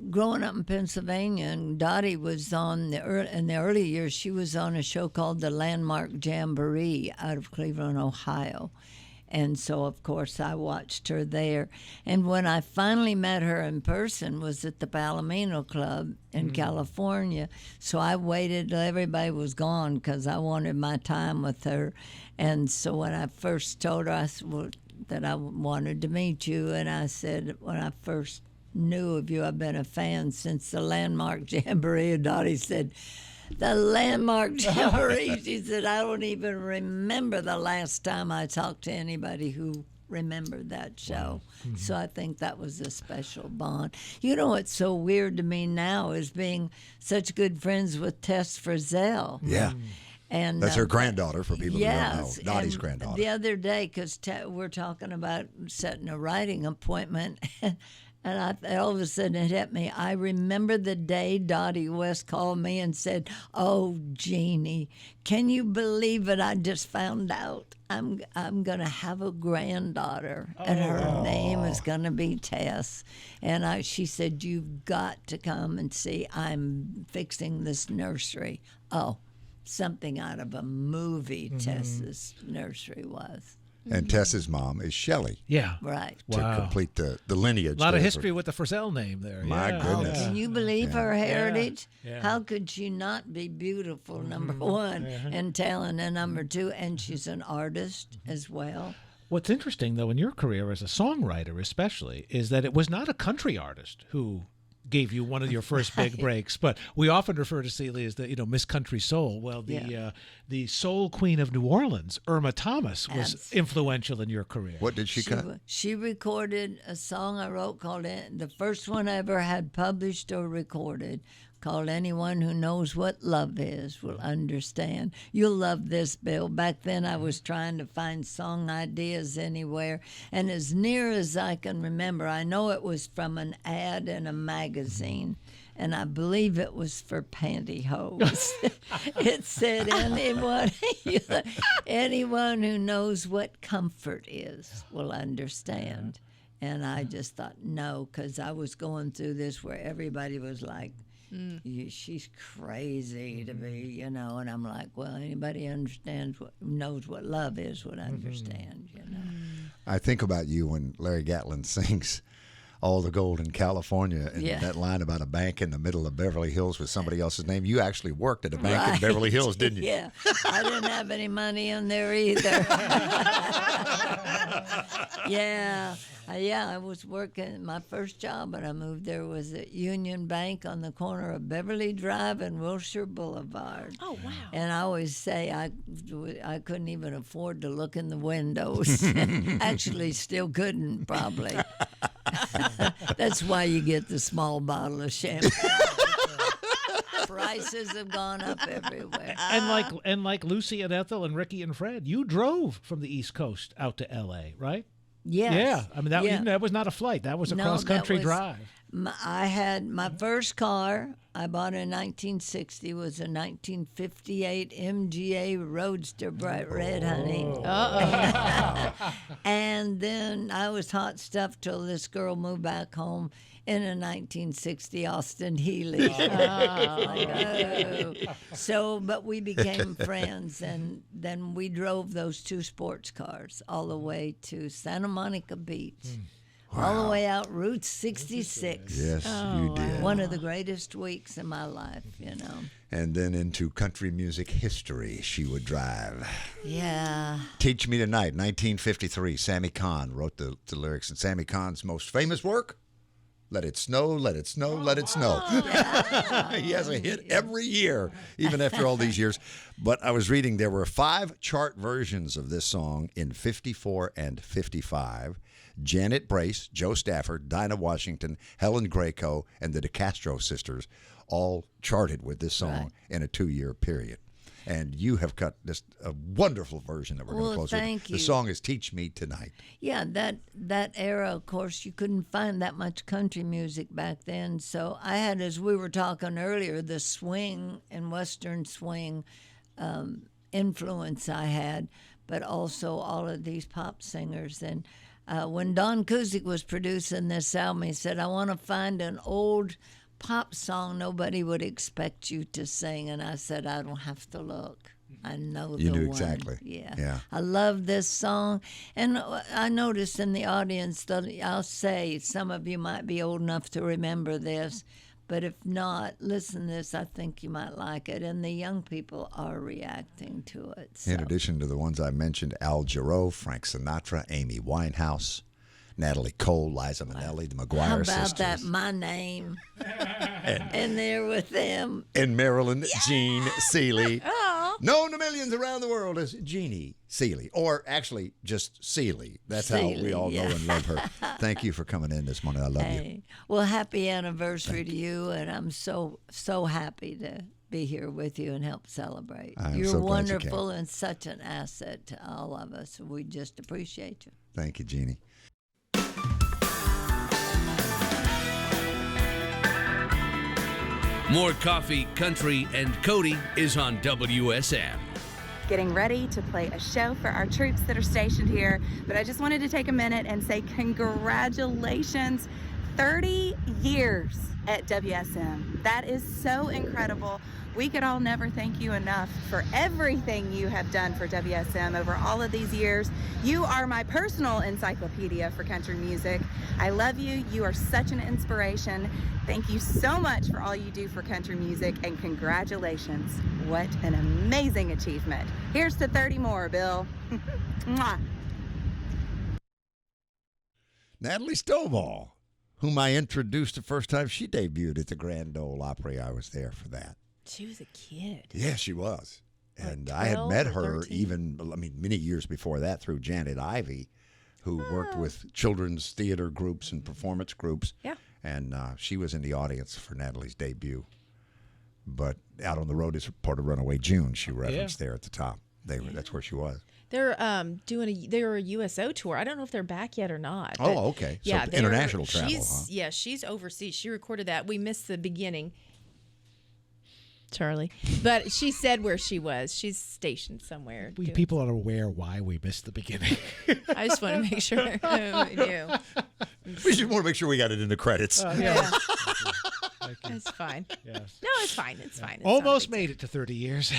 growing up in Pennsylvania, and Dottie was in the early years, she was on a show called The Landmark Jamboree out of Cleveland, Ohio. And so, of course, I watched her there. And when I finally met her in person was at the Palomino Club in California. So I waited till everybody was gone because I wanted my time with her. And so when I first told her, I said, well, that I wanted to meet you, and I said, when I first knew of you, I've been a fan since the Landmark Jamboree. And Dottie said, the Landmark Jamboree. She said, I don't even remember the last time I talked to anybody who remembered that show. Wow. Mm-hmm. So I think that was a special bond. You know what's so weird to me now is being such good friends with Tess Frizzell. Yeah. And that's her granddaughter, for people who don't know. Dottie's and granddaughter. The other day, because we're talking about setting a writing appointment, And all of a sudden it hit me. I remember the day Dottie West called me and said, "Oh, Jeannie, can you believe it? I just found out I'm going to have a granddaughter, and her name is going to be Tess." And she said, "You've got to come and see. I'm fixing this nursery." Oh, something out of a movie. Tess's nursery was. And Tess's mom is Shelley. Yeah. Right. To complete the lineage. A lot of there. history with the Frizzell name there. My goodness. Can you believe her heritage? Yeah. How could she not be beautiful, number one, and talent, and number two, and she's an artist as well? What's interesting, though, in your career as a songwriter especially, is that it was not a country artist who gave you one of your first big breaks, but we often refer to Seely as the Miss Country Soul. Well, the soul queen of New Orleans, Irma Thomas, was influential in your career. What did she cut? She recorded a song I wrote called, the first one I ever had published or recorded, called "Anyone Who Knows What Love Is Will Understand." You'll love this, Bill. Back then I was trying to find song ideas anywhere, and as near as I can remember, I know it was from an ad in a magazine, and I believe it was for pantyhose. It said, anyone who knows what comfort is will understand. And I just thought, no, because I was going through this where everybody was like, she's crazy to be, and I'm like, well, anybody knows what love is would understand, I think about you when Larry Gatlin sings "All the Gold in California" and that line about a bank in the middle of Beverly Hills with somebody else's name. You actually worked at a bank in Beverly Hills, didn't you? Yeah, I didn't have any money in there either. I was working. My first job when I moved there was at Union Bank on the corner of Beverly Drive and Wilshire Boulevard. Oh, wow. And I always say I couldn't even afford to look in the windows. Actually, still couldn't, probably. That's why you get the small bottle of champagne. Prices have gone up everywhere. And like Lucy and Ethel and Ricky and Fred, you drove from the East Coast out to L.A., right? Yes. Yeah. I mean, that was not a flight. That was a cross-country drive. I had my first car I bought in 1960 was a 1958 MGA Roadster, bright red, honey. And then I was hot stuff till this girl moved back home in a 1960 Austin Healey. So, but we became friends, and then we drove those two sports cars all the way to Santa Monica Beach. All the way out Route 66. Yes, you did. One of the greatest weeks in my life, you know. And then into country music history, she would drive. Yeah. Teach Me Tonight, 1953. Sammy Kahn wrote the lyrics. And Sammy Kahn's most famous work, Let It Snow, Let It Snow, Let It Snow. He has a hit every year, even after all these years. But I was reading there were 5 chart versions of this song in 54 and 55. Janet Brace, Joe Stafford, Dinah Washington, Helen Greco, and the DeCastro sisters all charted with this song in a 2-year period. And you have cut just a wonderful version that we're going to close with. Thank you. The song is Teach Me Tonight. Yeah, that era, of course, you couldn't find that much country music back then. So I had, as we were talking earlier, the swing and Western swing influence I had, but also all of these pop singers. And when Don Cusick was producing this album, he said, I want to find an old pop song nobody would expect you to sing. And I said, I don't have to look. I know you the knew one. exactly. Yeah. I love this song. And I noticed in the audience that I'll say, some of you might be old enough to remember this, but if not, listen to this. I think you might like it. And the young people are reacting to it. So. In addition to the ones I mentioned, Al Jarreau, Frank Sinatra, Amy Winehouse, Natalie Cole, Liza Minnelli, the McGuire sisters. How about that, my name? And there with them. And Marilyn Jean Seely. Known to millions around the world as Jeannie Seely. Or actually, just Seely. That's Seely, how we all know and love her. Thank you for coming in this morning. I love you. Well, happy anniversary to you. And I'm so happy to be here with you and help celebrate. You're so glad you wonderful and such an asset to all of us. We just appreciate you. Thank you, Jeannie. More coffee, country, and Cody is on WSM. Getting ready to play a show for our troops that are stationed here, but I just wanted to take a minute and say congratulations. 30 years at WSM. That is so incredible. We could all never thank you enough for everything you have done for WSM over all of these years. You are my personal encyclopedia for country music. I love you. You are such an inspiration. Thank you so much for all you do for country music, and congratulations. What an amazing achievement. Here's to 30 more, Bill. Mwah. Natalie Stovall, whom I introduced the first time she debuted at the Grand Ole Opry. I was there for that. She was a kid. Yeah, she was. And Like I had met 12 or her 13? many years before that through Janet Ivey, who worked with children's theater groups and performance groups. Yeah. And she was in the audience for Natalie's debut. But Out on the Road is part of Runaway June, she referenced there at the top. That's where she was. They're they're a USO tour. I don't know if they're back yet or not. Oh, but okay. So yeah, international travel, she's, huh? Yeah, she's overseas. She recorded that. We missed the beginning, Charlie. But she said where she was. She's stationed somewhere. We people are aware why we missed the beginning. I just want to make sure we knew. We just want to make sure we got it in the credits. Yeah. It's fine. Yes. No, it's fine. It's fine. It's Almost made it to 30 years.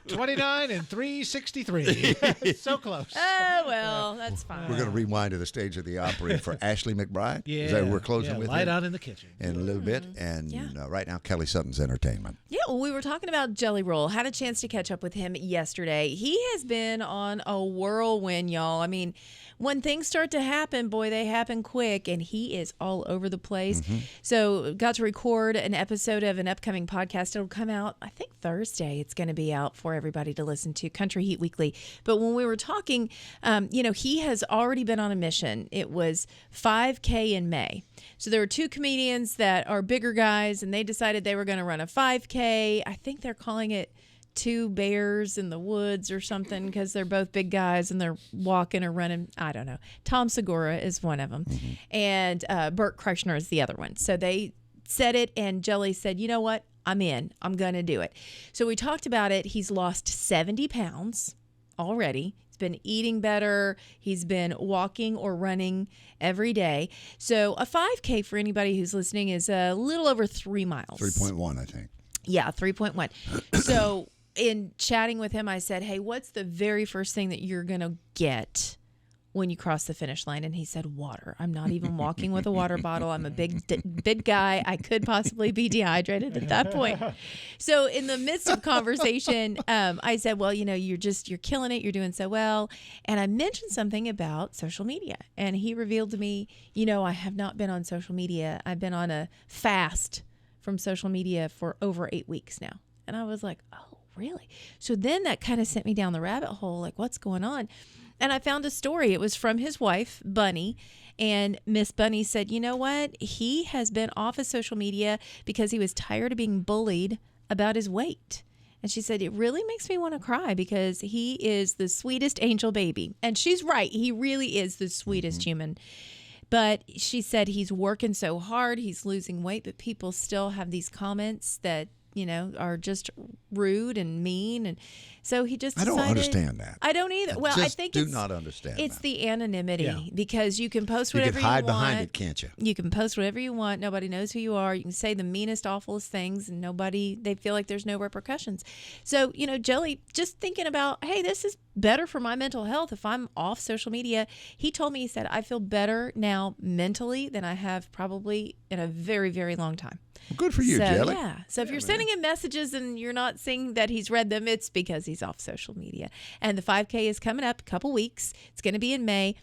29 and 363. So close. Oh, well, that's fine. We're going to rewind to the stage of the Opry for Ashley McBride. Yeah. Is that what we're closing with? Lie here? down in the kitchen. In a little bit. And right now, Kelly Sutton's entertainment. Yeah, well, we were talking about Jelly Roll. Had a chance to catch up with him yesterday. He has been on a whirlwind, y'all. I mean, when things start to happen, boy, they happen quick, and he is all over the place. So got to record an episode of an upcoming podcast. It'll come out, I think, Thursday. It's going to be out for everybody to listen to, Country Heat Weekly. But when we were talking, he has already been on a mission. It was 5K in May. So there were two comedians that are bigger guys, and they decided they were going to run a 5K. I think they're calling it Two Bears in the Woods or something, because they're both big guys and they're walking or running. I don't know. Tom Segura is one of them, and Bert Kreischer is the other one. So they said it, and Jelly said, you know what? I'm in. I'm going to do it. So we talked about it. He's lost 70 pounds already. He's been eating better. He's been walking or running every day. So a 5K for anybody who's listening is a little over 3 miles. 3.1, I think. Yeah, 3.1. So in chatting with him, I said, hey, what's the very first thing that you're going to get when you cross the finish line? And he said, water. I'm not even walking with a water bottle. I'm a big guy. I could possibly be dehydrated at that point. So in the midst of conversation, I said, well, you're killing it. You're doing so well. And I mentioned something about social media. And he revealed to me, I have not been on social media. I've been on a fast from social media for over 8 weeks now. And I was like, oh, really? So then that kind of sent me down the rabbit hole, like, what's going on? And I found a story. It was from his wife, Bunny. And Miss Bunny said, you know what? He has been off of social media because he was tired of being bullied about his weight. And she said, it really makes me want to cry because he is the sweetest angel baby. And she's right. He really is the sweetest human. But she said he's working so hard, he's losing weight, but people still have these comments that, are just rude and mean. And so he just decided, I don't understand that. I don't either. Well, I think do not understand it's that. the anonymity because you can post whatever you can hide want. behind it, can't you? You can post whatever you want. Nobody knows who you are. You can say the meanest, awfulest things, and they feel like there's no repercussions. So, Jelly, just thinking about, hey, this is better for my mental health if I'm off social media. He told me, he said, I feel better now mentally than I have probably in a very, very long time. Well, good for you, Jelly. Yeah. So if you're sending him messages and you're not seeing that he's read them, it's because he's off social media. And the 5K is coming up a couple weeks. It's going to be in May.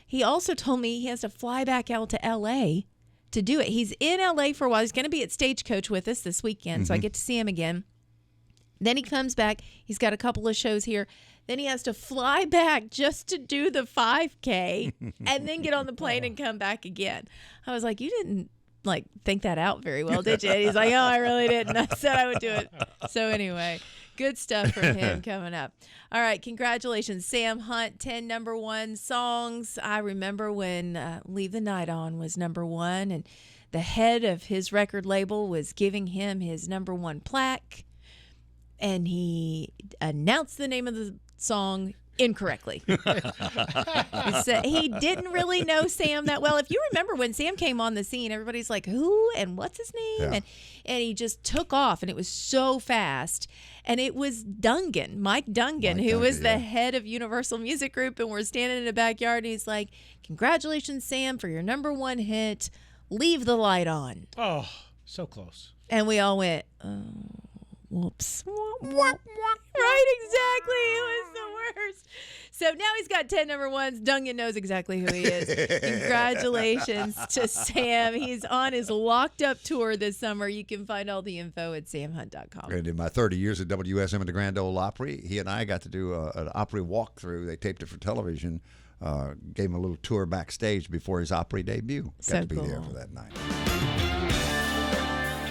He also told me he has to fly back out to L.A. to do it. He's in L.A. for a while. He's going to be at Stagecoach with us this weekend, so I get to see him again. Then he comes back. He's got a couple of shows here. Then he has to fly back just to do the 5K and then get on the plane and come back again. I was like, you didn't think that out very well, did you? He's like, oh, I really didn't. I said I would do it. So anyway, good stuff from him coming up. All right, congratulations, Sam Hunt, 10 #1 songs. I remember when Leave the Night On was #1, and the head of his record label was giving him his #1 plaque, and he announced the name of the song incorrectly. He didn't really know Sam that well. If you remember when Sam came on the scene, everybody's like, who and what's his name? Yeah. And he just took off, and it was so fast. And it was Mike Dungan, who was the head of Universal Music Group, and we're standing in the backyard, and he's like, congratulations, Sam, for your #1 hit, Leave the Light On. Oh, so close. And we all went, oh, whoops. Right, exactly. It was the worst. So now he's got 10 #1s. Dungan knows exactly who he is. Congratulations to Sam. He's on his Locked Up tour this summer. You can find all the info at samhunt.com. And in my 30 years at WSM and the Grand Ole Opry, he and I got to do an Opry walkthrough. They taped it for television. Gave him a little tour backstage before his Opry debut. Got to be there for that night.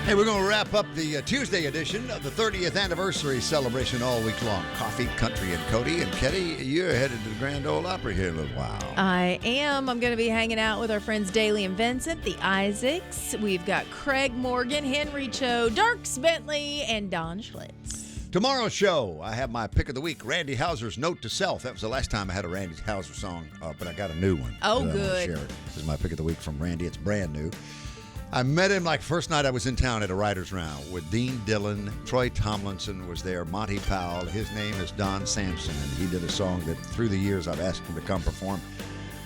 Hey, we're going to wrap up the Tuesday edition of the 30th anniversary celebration all week long. Coffee, Country, and Cody. And Kelly, you're headed to the Grand Ole Opry here in a little while. I am. I'm going to be hanging out with our friends Daly and Vincent, the Isaacs. We've got Craig Morgan, Henry Cho, Dirks Bentley, and Don Schlitz. Tomorrow's show, I have my pick of the week, Randy Houser's Note to Self. That was the last time I had a Randy Houser song, but I got a new one. Oh, that I want to good. share. This is my pick of the week from Randy. It's brand new. I met him like first night I was in town at a writer's round with Dean Dillon. Troy Tomlinson was there, Monty Powell. His name is Don Sampson, and he did a song that through the years I've asked him to come perform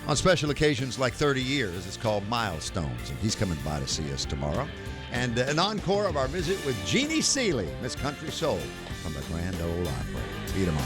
on special occasions like 30 years. It's called Milestones, and he's coming by to see us tomorrow. And an encore of our visit with Jeannie Seely, Miss Country Soul, from the Grand Ole Opry. See you tomorrow.